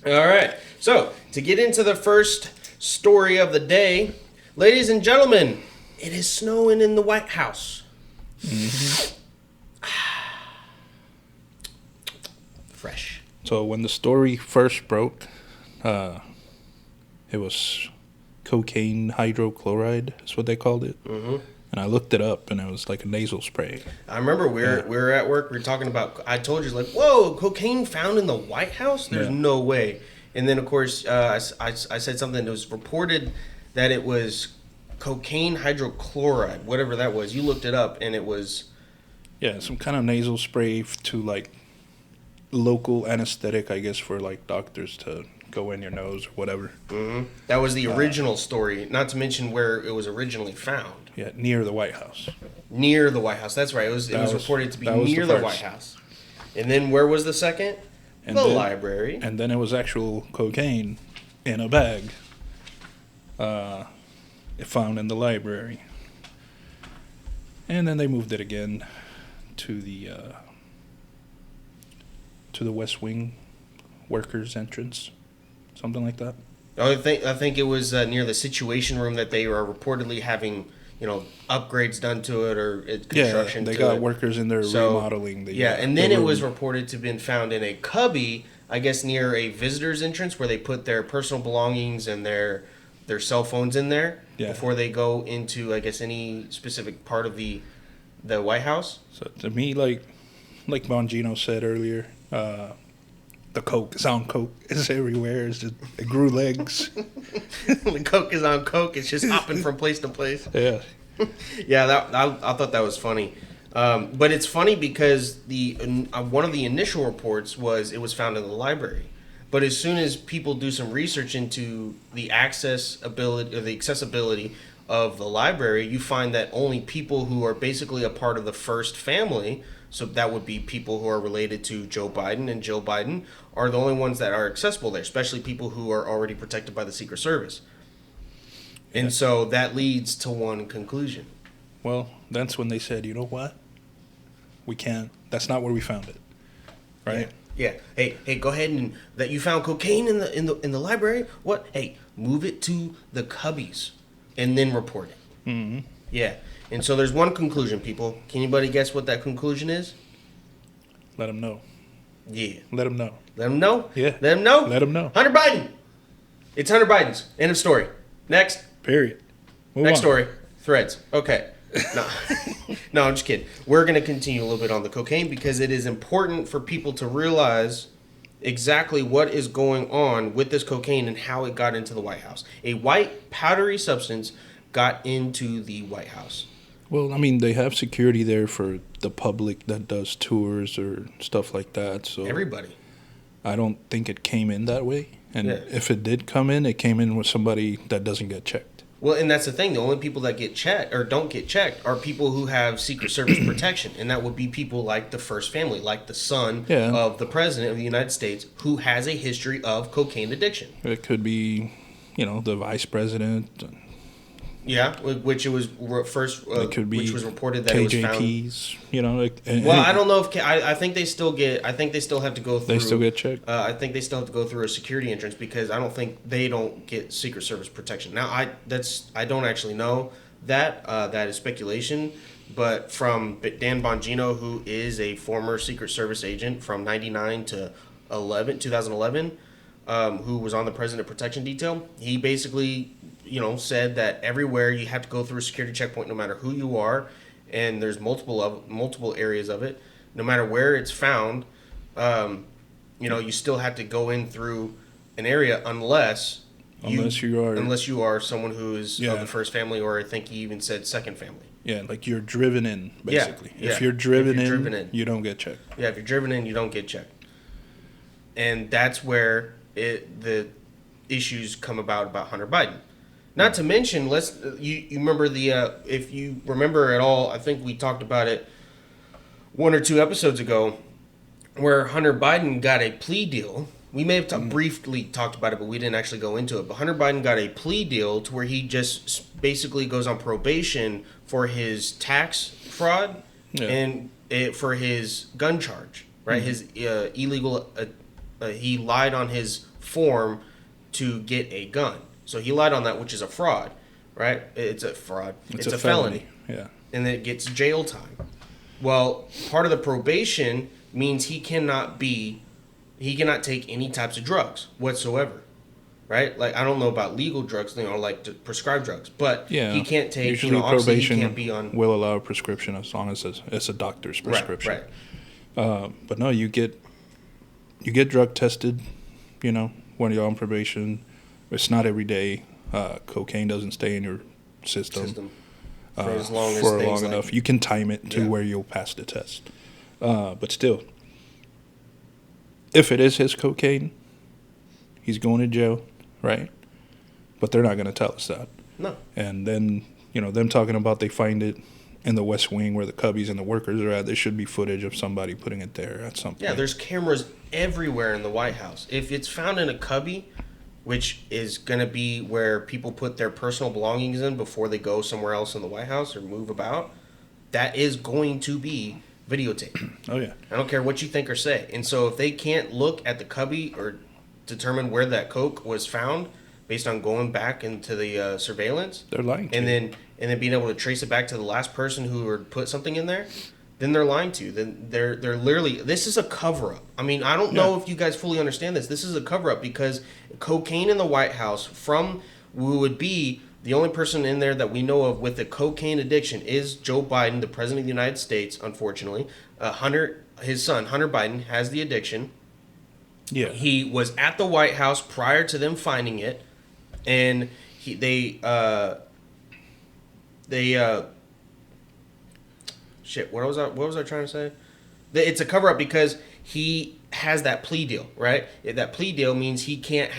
All right. So, to get into the first story of the day, ladies and gentlemen, it is snowing in the White House. Mm-hmm. Fresh. So when the story first broke, it was cocaine hydrochloride, is what they called it. Mm-hmm. And I looked it up, and it was like a nasal spray. I remember we were at work. We were talking about. I told you, like, whoa, cocaine found in the White House? There's no way. And then, of course, I said something that was reported that it was cocaine hydrochloride, whatever that was. You looked it up, and it was... Yeah, some kind of nasal spray to, like, local anesthetic, I guess, for, like, doctors to go in your nose or whatever. Mm-hmm. That was the original story, not to mention where it was originally found. Yeah, near the White House. Near the White House, that's right. It was reported to be near the White House. And then where was the second? The library. And then it was actual cocaine in a bag found in the library. And then they moved it again to the West Wing workers' entrance, something like that. I think it was near the Situation Room that they were reportedly having, upgrades done to it or construction. Yeah, they got workers in there remodeling. And then it was reported to have been found in a cubby, I guess near a visitor's entrance where they put their personal belongings and their cell phones in there before they go into, I guess, any specific part of the White House. So to me, like Bongino said earlier, the coke is on coke. It's everywhere. It grew legs. The coke is on coke. It's just hopping from place to place. Yeah. Yeah, I thought that was funny. But it's funny because one of the initial reports was it was found in the library. But as soon as people do some research into the accessibility of the library, you find that only people who are basically a part of the first family, so that would be people who are related to Joe Biden and Jill Biden, are the only ones that are accessible there, especially people who are already protected by the Secret Service. And so that leads to one conclusion. Well, that's when they said, you know what? We can't. That's not where we found it. Right? Yeah. Hey, go ahead and that you found cocaine in the library? What? Hey, move it to the cubbies and then report it. Mm-hmm. Yeah. And so there's one conclusion, people. Can anybody guess what that conclusion is? Let them know. Yeah. Let them know. Let them know? Yeah. Let them know? Let them know. Hunter Biden. It's Hunter Biden's. End of story. Next. Period. Next story. Threads. Okay. No. No, I'm just kidding. We're going to continue a little bit on the cocaine because it is important for people to realize exactly what is going on with this cocaine and how it got into the White House. A white powdery substance got into the White House. Well, I mean, they have security there for the public that does tours or stuff like that. So everybody. I don't think it came in that way. And if it did come in, it came in with somebody that doesn't get checked. Well, and that's the thing. The only people that get checked or don't get checked are people who have Secret Service protection. And that would be people like the first family, like the son of the president of the United States, who has a history of cocaine addiction. It could be, the vice president. Yeah, which it was first. It could be which was reported that KJPs. It was found. Well, I don't know if I think they still get. I think they still have to go through. They still get checked. I think they still have to go through a security entrance because I don't think they don't get Secret Service protection. Now, I don't actually know that. That is speculation. But from Dan Bongino, who is a former Secret Service agent from 1999 to 2011, who was on the President Protection Detail, he basically said that everywhere you have to go through a security checkpoint no matter who you are, and there's multiple areas of it. No matter where it's found, you still have to go in through an area unless you are someone who is of the first family, or I think he even said second family. Yeah, like you're driven in, basically. Yeah. If you're driven in, you don't get checked. Yeah, if you're driven in, you don't get checked. And that's where the issues come about Hunter Biden. Not to mention, you remember if you remember at all, I think we talked about it 1 or 2 episodes ago, where Hunter Biden got a plea deal. We may have briefly talked about it, but we didn't actually go into it. But Hunter Biden got a plea deal to where he just basically goes on probation for his tax fraud and for his gun charge, right? Mm-hmm. His illegal, he lied on his form to get a gun. So he lied on that, which is a fraud, right? It's a fraud. It's a felony. Yeah. And it gets jail time. Well, part of the probation means he cannot take any types of drugs whatsoever, right? Like, I don't know about legal drugs, like prescribed drugs, but he can't take. Usually, obviously probation he can't be on. will allow a prescription as long as it's a doctor's prescription. Right. But no, you get drug tested. When you're on probation, it's not every day. Cocaine doesn't stay in your system. For as long as for things long enough. You can time it to where you'll pass the test. But still, if it is his cocaine, he's going to jail, right? But they're not going to tell us that. No. And then, them talking about they find it in the West Wing where the cubbies and the workers are at, there should be footage of somebody putting it there at some point. Yeah, there's cameras everywhere in the White House. If it's found in a cubby, which is going to be where people put their personal belongings in before they go somewhere else in the White House or move about, that is going to be videotaped. Oh, yeah. I don't care what you think or say. And so if they can't look at the cubby or determine where that coke was found based on going back into the surveillance, they're lying to and you. then being able to trace it back to the last person who put something in there, then they're lying to you. Then they're literally, this is a cover-up. I mean, I don't know if you guys fully understand this. This is a cover-up because cocaine in the White House would be the only person in there that we know of with a cocaine addiction is Joe Biden, the president of the United States, unfortunately. His son, Hunter Biden, has the addiction. Yeah. He was at the White House prior to them finding it, and what was I trying to say? It's a cover up because he has that plea deal, right? That plea deal means he can't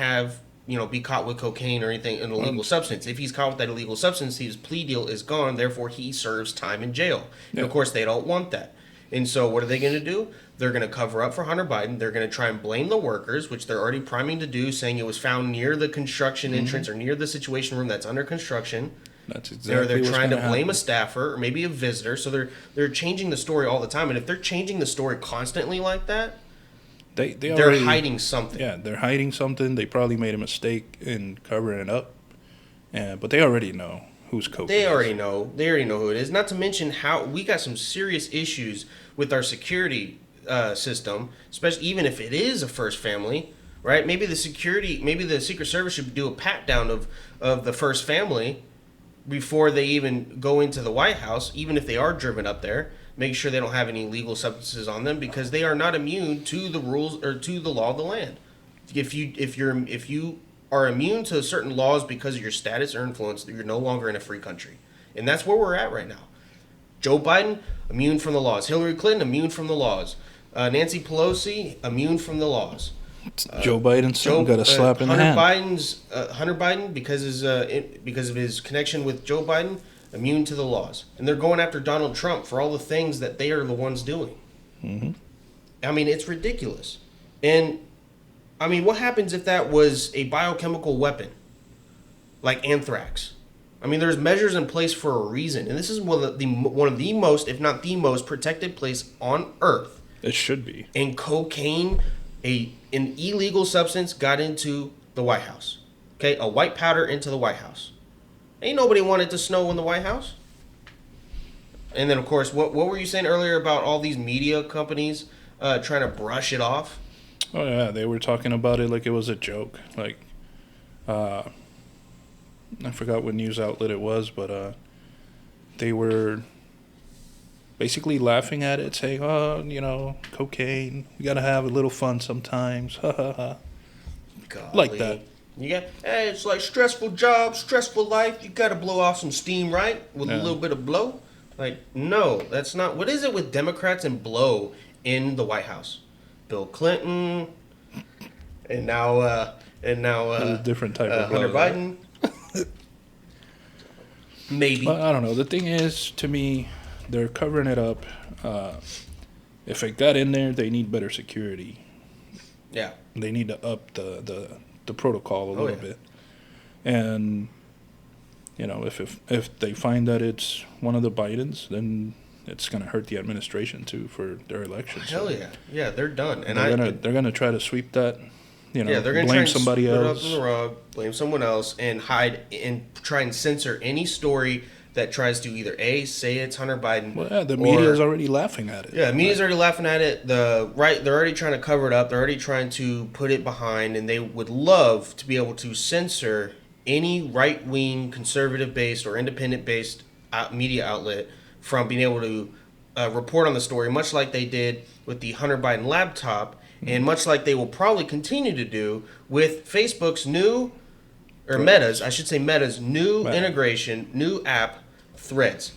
be caught with cocaine or anything, an illegal substance. If he's caught with that illegal substance, his plea deal is gone. Therefore, he serves time in jail. And of course, they don't want that. And so, what are they going to do? They're going to cover up for Hunter Biden. They're going to try and blame the workers, which they're already priming to do, saying it was found near the construction entrance or near the Situation Room that's under construction. That's exactly They're trying to blame happen. a staffer or maybe a visitor. So they're changing the story all the time. And if they're changing the story constantly like that, they're already, hiding something. Yeah, they're hiding something. They probably made a mistake in covering it up, but they already know who's cocaine. They already know who it is. Not to mention how we got some serious issues with our security system, especially even if it is a first family, right? Maybe the Secret Service should do a pat down of the first family before they even go into the White House, even if they are driven up there. Make sure they don't have any illegal substances on them because they are not immune to the rules or to the law of the land. If you are immune to certain laws because of your status or influence, you're no longer in a free country. And that's where we're at right now. Joe Biden, immune from the laws. Hillary Clinton, immune from the laws. Nancy Pelosi, immune from the laws. Joe Biden's son got a slap in the hand. Hunter Biden, because of his connection with Joe Biden, immune to the laws. And they're going after Donald Trump for all the things that they are the ones doing. Mm-hmm. I mean, it's ridiculous. And, I mean, what happens if that was a biochemical weapon? Like anthrax. I mean, there's measures in place for a reason. And this is one of the most, if not the most, protected place on Earth. It should be. And cocaine, an illegal substance, got into the White House. Okay, a white powder into the White House. Ain't nobody wanted to snow in the White House. And then, of course, what were you saying earlier about all these media companies trying to brush it off? Oh, yeah, they were talking about it like it was a joke. Like, I forgot what news outlet it was, but they were basically laughing at it, saying, oh, cocaine, we got to have a little fun sometimes. Ha, ha, ha. Like that. It's like stressful job, stressful life. You got to blow off some steam, right? With a little bit of blow. Like, no, that's not. What is it with Democrats and blow in the White House? Bill Clinton, and now a different type of Hunter blow, Biden. Maybe. But I don't know. The thing is, to me, they're covering it up. If it got in there, they need better security. Yeah. They need to up the protocol a little bit. And, if they find that it's one of the Bidens, then it's going to hurt the administration, too, for their election. Hell yeah. Yeah, they're done. And they're gonna try to sweep that, Yeah, they're going to blame somebody put else. it up in the rug, blame someone else, and hide and try and censor any story that tries to either say it's Hunter Biden. Well, yeah, the media is already laughing at it. Yeah, the media's already laughing at it. They're already trying to cover it up. They're already trying to put it behind, and they would love to be able to censor any right-wing, conservative-based or independent-based media outlet from being able to report on the story, much like they did with the Hunter Biden laptop, and much like they will probably continue to do with Facebook's Meta's new integration, new app, Threads.